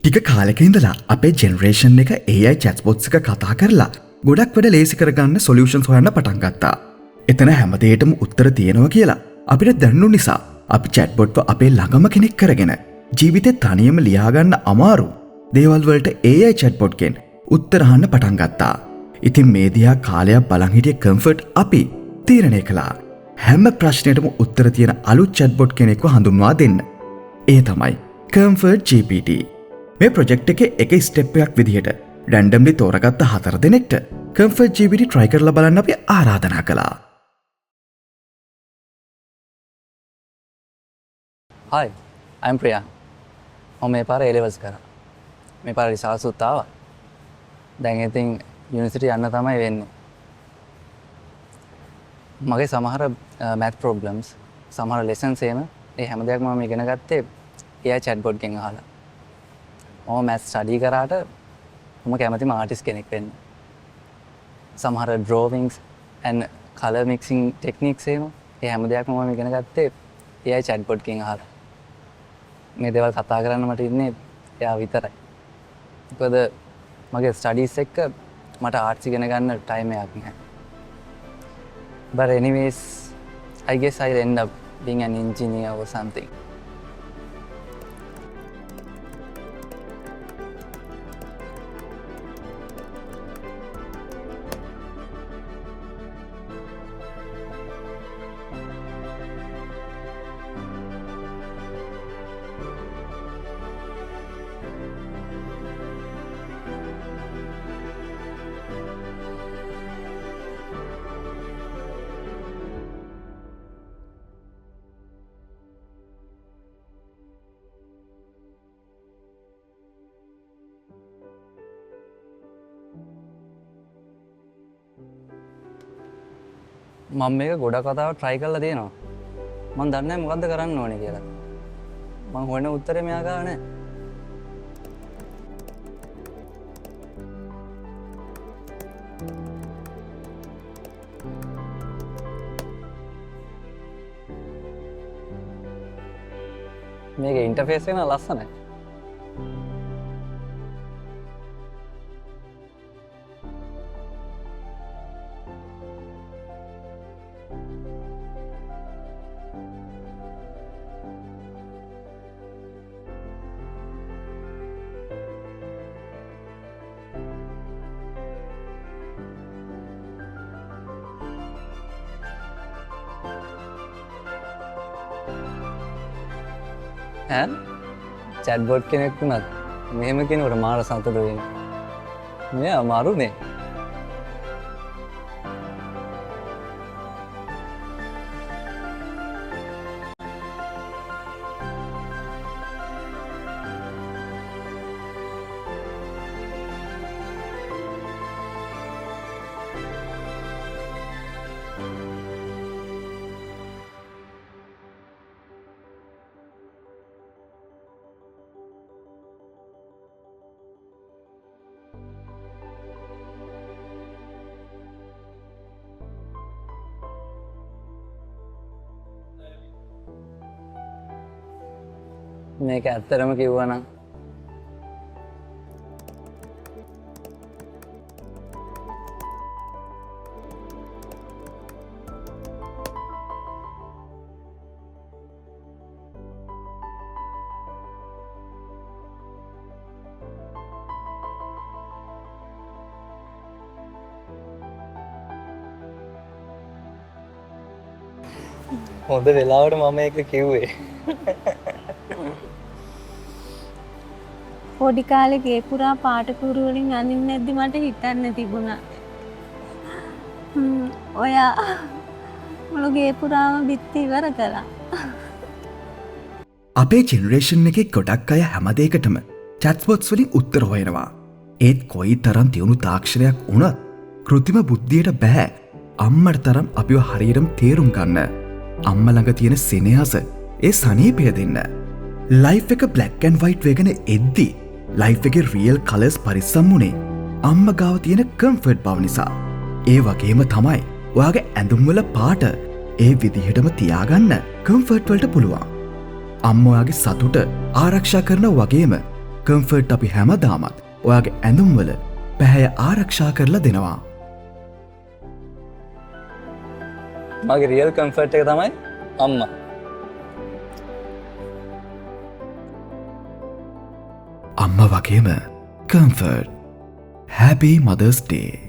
ටික කාලෙක ඉඳලා අපේ ජෙනරේෂන් එක AI chatbots එක කතා කරලා ගොඩක් වැඩ ලේසි කරගන්න සොලියුෂන්ස් හොයන්න පටන් ගත්තා. එතන හැමදේටම උත්තර තියෙනවා කියලා අපිට දැනුණු නිසා අපි chatbotව අපේ ළඟම කෙනෙක් කරගෙන ජීවිතේ තනියම ලියාගන්න අමාරු දේවල් වලට AI chatbot කෙන් උත්තර අහන්න පටන් ගත්තා. ඉතින් මේ දිහා කාලයක් බලන් හිටිය කම්ෆර්ට් අපි තීරණය කළා හැම ප්‍රශ්නෙටම උත්තර තියෙන අලුත් chatbot කෙනෙක්ව හඳුන්වා දෙන්න. ඒ තමයි කම්ෆර්ට් GPT. මේ ප්‍රොජෙක්ට් එකේ එක ස්ටෙප් එකක් විදිහට රැන්ඩම්ලි තෝරගත්ත 4 දෙනෙක්ට කම්ෆර්ට් GPT try කරලා බලන්න අපි ආරාධනා කළා. Hi, I'm Priya. මම මේ පාර A-levels කරා. මේ පාර රිසල්ට්ස් උත් ආවා. දැන් ඉතින් යුනිවර්සිටි යන්න තමයි වෙන්නේ. මගේ සමහර math problems, සමහර lessons එහෙම ඒ හැම දෙයක්ම මම ඉගෙන ගත්තේ AI chatbot ගෙන් අහලා. මම math study කරාට මම කැමතිම artist කෙනෙක් වෙන්න. සමහර drawings and color mixing techniques එහෙම ඒ හැම දෙයක්ම මම ඉගෙන ගත්තේ AI chatbot ගෙන් අහලා. මේ දේවල් කතා කරන්න මට ඉන්නේ එයා විතරයි. මොකද මගේ ස්ටඩීස් එක්ක මට ආර්ට්ස් ඉගෙන ගන්න ටයිම් එකක් නැහැ. But anyways, I guess I'll end up being an engineer or something. මම මේක ගොඩක් කතාවක් try කරලා තියෙනවා. මම දන්නේ නැහැ මොකද්ද කරන්න ඕනේ කියලා. මම හොයන උත්තරේ මෙයා ගාව නැහැ. මේකේ ඉන්ටර්ෆේස් එක ලස්සනයි. චැට්බොට් කෙනෙක් වුණත් මෙහෙම කෙනෙකුට මාර සතුට වෙන්නේ. මෙයා අමාරුනේ. මේක ඇත්තටම කිව්වනම් හොඳ වෙලාවට මම ඒක කිව්වේ. පොඩි කාලේ ගේ පුරා පාටකුරු වලින් අඳින්න නැද්දි මට හිතන්න තිබුණා. ඔයා මුළු ගේ පුරාම බිත්ති ඉවර කළා. අපේ ජෙනරේෂන් එකේ ගොඩක් අය හැම දෙයකටම chatbots වලින් උත්තර හොයනවා. ඒත් කොයි තරම් දියුණු තාක්ෂණයක් වුණත් කෘත්‍රිම බුද්ධියට බෑ අම්මට තරම් අපිව හරියටම තේරුම් ගන්න. අම්මා ළඟ තියෙන සෙනෙහස ඒ සනීපය දෙන්න. ලයිෆ් එක black and white වෙගෙන එද්දි ලයිෆ් එකේ රියල් කලර්ස් පරිස්සම් වුණේ අම්මා ගාව තියෙන කම්ෆර්ට් බව නිසා. ඒ වගේම තමයි ඔයාගේ ඇඳුම් වල පාට ඒ විදිහටම තියාගන්න කම්ෆර්ට් වලට පුළුවන්. අම්මා ඔයාගේ සතුට ආරක්ෂා කරන වගේම කම්ෆර්ට් අපි හැමදාමත් ඔයාගේ ඇඳුම්වල පැහැය ආරක්ෂා කරලා දෙනවා. මගේ රියල් කම්ෆර්ට් එක තමයි අම්මා. අම්ම වගේම කම්ෆර්ට්. Happy Mother's Day.